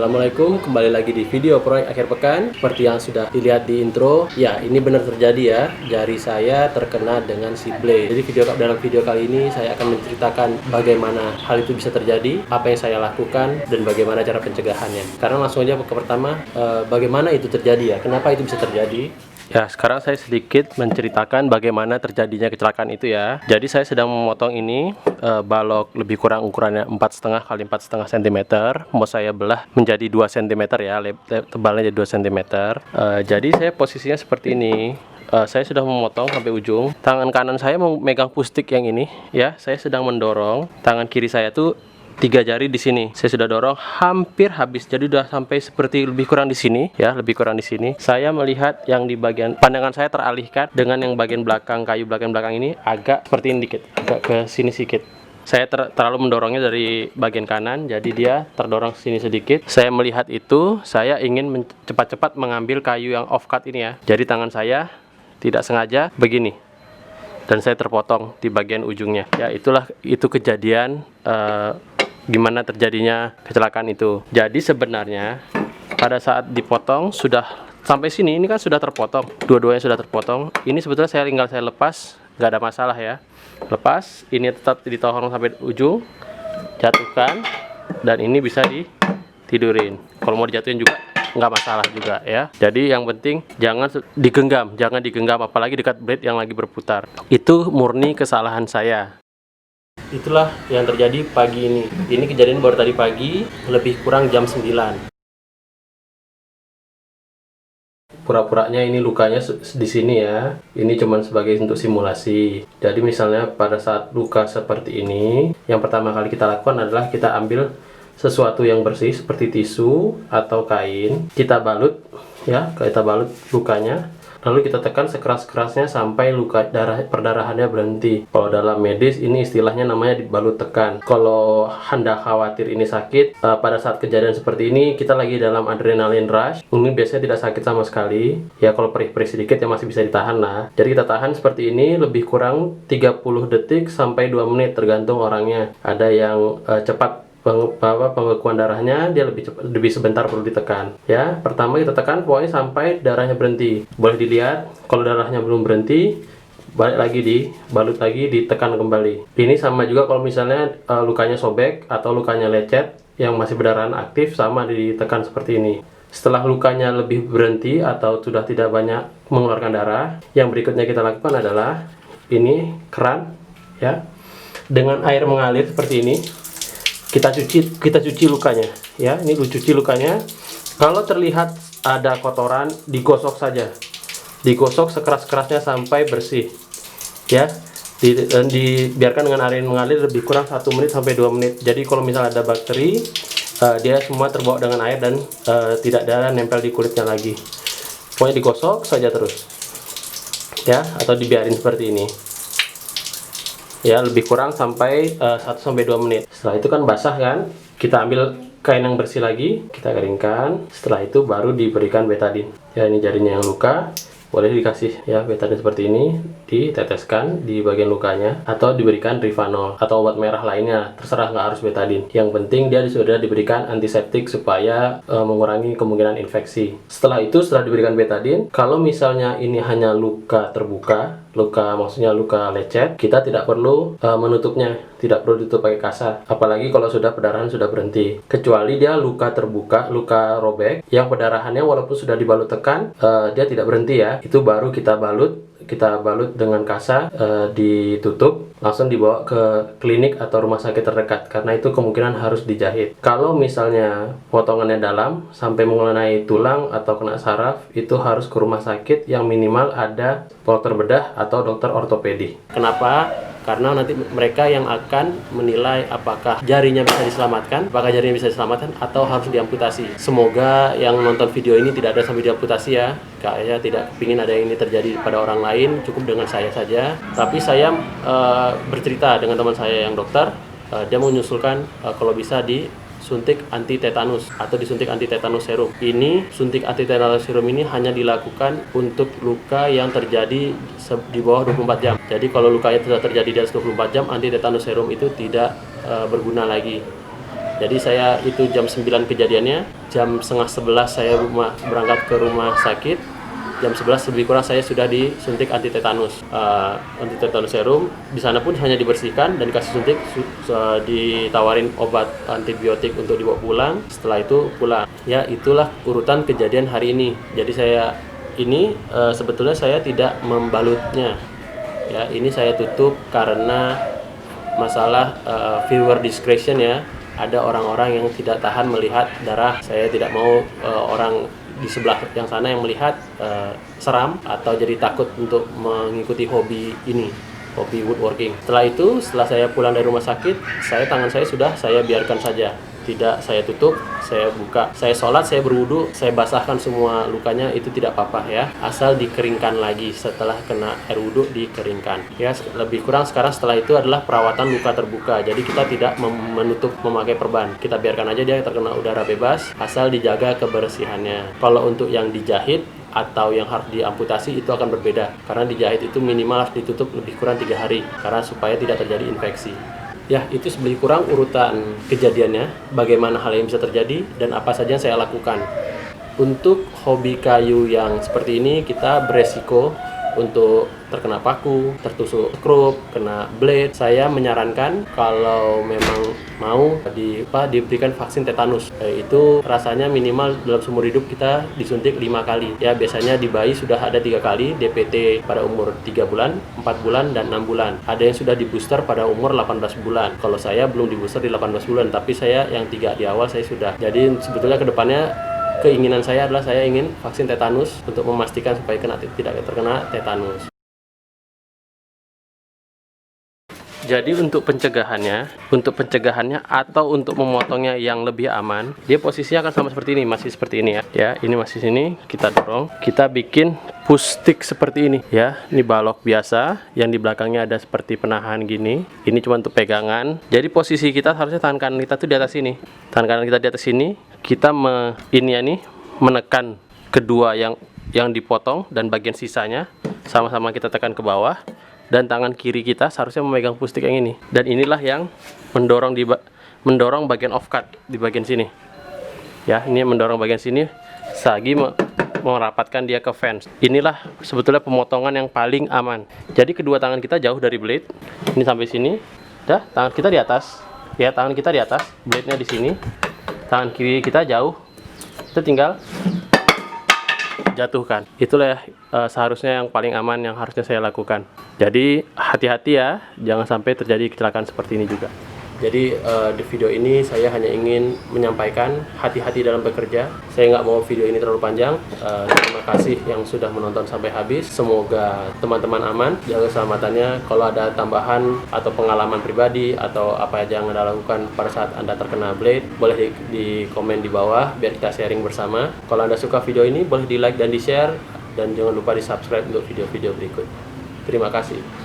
Assalamualaikum, kembali lagi di video proyek akhir pekan. Seperti yang sudah dilihat di intro, ya ini benar terjadi ya, jari saya terkena dengan si blade. Jadi dalam video kali ini saya akan menceritakan bagaimana hal itu bisa terjadi, apa yang saya lakukan, dan bagaimana cara pencegahannya. Sekarang langsung aja ke pertama, bagaimana itu terjadi ya, kenapa itu bisa terjadi. Ya, sekarang saya sedikit menceritakan bagaimana terjadinya kecelakaan itu ya. Jadi saya sedang memotong ini balok lebih kurang ukurannya 4,5 kali 4,5 cm. Mau saya belah menjadi 2 cm ya, tebalnya jadi 2 cm. Jadi saya posisinya seperti ini. Saya sudah memotong sampai ujung. Tangan kanan saya mau megang pustik yang ini ya. Saya sedang mendorong. Tangan kiri saya tuh 3 jari di sini. Saya sudah dorong hampir habis. Jadi udah sampai seperti lebih kurang di sini ya, lebih kurang di sini. Saya melihat yang di bagian pandangan saya teralihkan dengan yang bagian belakang kayu belakang ini agak seperti ini dikit, agak ke sini sedikit. Saya terlalu mendorongnya dari bagian kanan, jadi dia terdorong sini sedikit. Saya melihat itu, saya ingin cepat-cepat mengambil kayu yang off cut ini ya. Jadi tangan saya tidak sengaja begini. Dan saya terpotong di bagian ujungnya. Ya, itu kejadian gimana terjadinya kecelakaan itu. Jadi sebenarnya pada saat dipotong sudah sampai sini, ini kan sudah terpotong, dua-duanya sudah terpotong. Ini sebetulnya tinggal saya lepas, nggak ada masalah ya. Lepas, ini tetap ditolong sampai ujung, jatuhkan, dan ini bisa ditidurin. Kalau mau dijatuhin juga nggak masalah juga ya. Jadi yang penting jangan digenggam apalagi dekat blade yang lagi berputar. Itu murni kesalahan saya. Itulah yang terjadi pagi ini. Ini kejadian baru tadi pagi, lebih kurang jam 9. Pura-puranya ini lukanya di sini ya. Ini cuma sebagai untuk simulasi. Jadi misalnya pada saat luka seperti ini, yang pertama kali kita lakukan adalah kita ambil sesuatu yang bersih seperti tisu atau kain, kita balut ya, kita balut lukanya. Lalu kita tekan sekeras-kerasnya sampai perdarahannya berhenti. Kalau dalam medis ini istilahnya namanya dibalut tekan. Kalau Anda khawatir ini sakit, pada saat kejadian seperti ini kita lagi dalam adrenaline rush. Ini biasanya tidak sakit sama sekali. Ya kalau perih-perih sedikit ya masih bisa ditahan lah. Jadi kita tahan seperti ini lebih kurang 30 detik sampai 2 menit tergantung orangnya. Ada yang cepat pembekuan darahnya, dia lebih sebentar perlu ditekan ya. Pertama kita tekan pokoknya sampai darahnya berhenti. Boleh dilihat kalau darahnya belum berhenti, balik lagi dibalut lagi, ditekan kembali. Ini sama juga kalau misalnya lukanya sobek atau lukanya lecet yang masih berdarahan aktif, sama ditekan seperti ini. Setelah lukanya lebih berhenti atau sudah tidak banyak mengeluarkan darah, yang berikutnya kita lakukan adalah ini keran ya, dengan air mengalir seperti ini. Kita cuci lukanya ya. Ini cuci lukanya. Kalau terlihat ada kotoran, digosok saja, digosok sekeras-kerasnya sampai bersih ya. Dibiarkan dengan air mengalir lebih kurang 1 menit sampai 2 menit. Jadi kalau misalnya ada bakteri, dia semua terbawa dengan air dan tidak ada nempel di kulitnya lagi. Pokoknya digosok saja terus ya, atau dibiarin seperti ini ya, lebih kurang sampai 1 sampai 2 menit. Setelah itu kan basah kan, kita ambil kain yang bersih lagi, kita keringkan. Setelah itu baru diberikan betadine. Ya, ini jarinya yang luka, boleh dikasih ya betadine seperti ini, diteteskan di bagian lukanya, atau diberikan Rivanol atau obat merah lainnya, terserah, nggak harus betadine. Yang penting dia sudah diberikan antiseptik supaya mengurangi kemungkinan infeksi. Setelah diberikan betadine, kalau misalnya ini hanya luka terbuka, maksudnya luka lecet, kita tidak perlu menutupnya, tidak perlu ditutup pakai kasa, apalagi kalau sudah perdarahan sudah berhenti. Kecuali dia luka terbuka, luka robek yang perdarahannya walaupun sudah dibalut tekan, dia tidak berhenti ya, itu baru kita balut dengan kasa, ditutup, langsung dibawa ke klinik atau rumah sakit terdekat, karena itu kemungkinan harus dijahit. Kalau misalnya potongannya dalam sampai mengenai tulang atau kena saraf, itu harus ke rumah sakit yang minimal ada dokter bedah atau dokter ortopedi. Kenapa? Karena nanti mereka yang akan menilai apakah jarinya bisa diselamatkan, atau harus diamputasi. Semoga yang nonton video ini tidak ada sampai diamputasi ya. Saya tidak ingin ada yang ini terjadi pada orang lain, cukup dengan saya saja. Tapi saya bercerita dengan teman saya yang dokter, dia mengusulkan kalau bisa disuntik anti tetanus atau disuntik anti tetanus serum. Ini suntik anti tetanus serum ini hanya dilakukan untuk luka yang terjadi di bawah 24 jam. Jadi kalau lukanya sudah terjadi di atas 24 jam, anti tetanus serum itu tidak berguna lagi. Jadi saya itu jam 9 kejadiannya, jam setengah 11 saya berangkat ke rumah sakit. Jam 11 lebih kurang saya sudah disuntik anti tetanus serum. Di sana pun hanya dibersihkan dan dikasih suntik, ditawarin obat antibiotik untuk dibawa pulang. Setelah itu pulang. Ya, itulah urutan kejadian hari ini. Jadi saya ini sebetulnya saya tidak membalutnya. Ya, ini saya tutup karena masalah viewer discretion ya. Ada orang-orang yang tidak tahan melihat darah. Saya tidak mau orang di sebelah yang sana yang melihat seram atau jadi takut untuk mengikuti hobi ini, hobi woodworking. Setelah saya pulang dari rumah sakit, tangan saya sudah saya biarkan saja, tidak saya tutup, saya buka, saya sholat, saya berwudu, saya basahkan semua lukanya, itu tidak apa-apa ya, asal dikeringkan lagi. Setelah kena air wudu dikeringkan ya. Lebih kurang sekarang setelah itu adalah perawatan luka terbuka, jadi kita tidak menutup memakai perban, kita biarkan aja dia terkena udara bebas, asal dijaga kebersihannya. Kalau untuk yang dijahit atau yang harus diamputasi itu akan berbeda, karena dijahit itu minimal harus ditutup lebih kurang 3 hari karena supaya tidak terjadi infeksi. Ya, itu lebih kurang urutan kejadiannya, bagaimana hal yang bisa terjadi, dan apa saja yang saya lakukan. Untuk hobi kayu yang seperti ini, kita beresiko untuk terkena paku, tertusuk skrup, kena blade. Saya menyarankan kalau memang mau diberikan vaksin tetanus. Itu rasanya minimal dalam seumur hidup kita disuntik 5 kali. Ya, biasanya di bayi sudah ada 3 kali, DPT pada umur 3 bulan, 4 bulan, dan 6 bulan. Ada yang sudah di booster pada umur 18 bulan. Kalau saya belum di booster di 18 bulan, tapi saya yang 3 di awal saya sudah. Jadi sebetulnya kedepannya keinginan saya adalah saya ingin vaksin tetanus untuk memastikan supaya tidak terkena tetanus. Jadi untuk pencegahannya atau untuk memotongnya yang lebih aman, dia posisinya akan sama seperti ini, masih seperti ini ya. Ya, ini masih sini, kita dorong, kita bikin push stick seperti ini ya. Ini balok biasa, yang di belakangnya ada seperti penahan gini. Ini cuma untuk pegangan. Jadi posisi kita harusnya tangan kanan kita tuh di atas sini. Tangan kanan kita di atas sini, kita menekan kedua yang dipotong dan bagian sisanya sama-sama kita tekan ke bawah, dan tangan kiri kita seharusnya memegang push stick yang ini, dan inilah yang mendorong bagian offcut di bagian sini ya. Ini mendorong bagian sini lagi merapatkan dia ke fence. Inilah sebetulnya pemotongan yang paling aman. Jadi kedua tangan kita jauh dari blade, ini sampai sini. Dah, tangan kita di atas ya, tangan kita di atas, blade-nya di sini, tangan kiri kita jauh, itu tinggal jatuhkan. Itulah seharusnya yang paling aman yang harusnya saya lakukan. Jadi hati-hati ya, jangan sampai terjadi kecelakaan seperti ini juga. Jadi di video ini saya hanya ingin menyampaikan hati-hati dalam bekerja. Saya nggak mau video ini terlalu panjang. Terima kasih yang sudah menonton sampai habis. Semoga teman-teman aman, jaga keselamatannya. Kalau ada tambahan atau pengalaman pribadi atau apa aja yang Anda lakukan pada saat Anda terkena blade, boleh di komen di bawah biar kita sharing bersama. Kalau Anda suka video ini, boleh di like dan di share, dan jangan lupa di subscribe untuk video-video berikut. Terima kasih.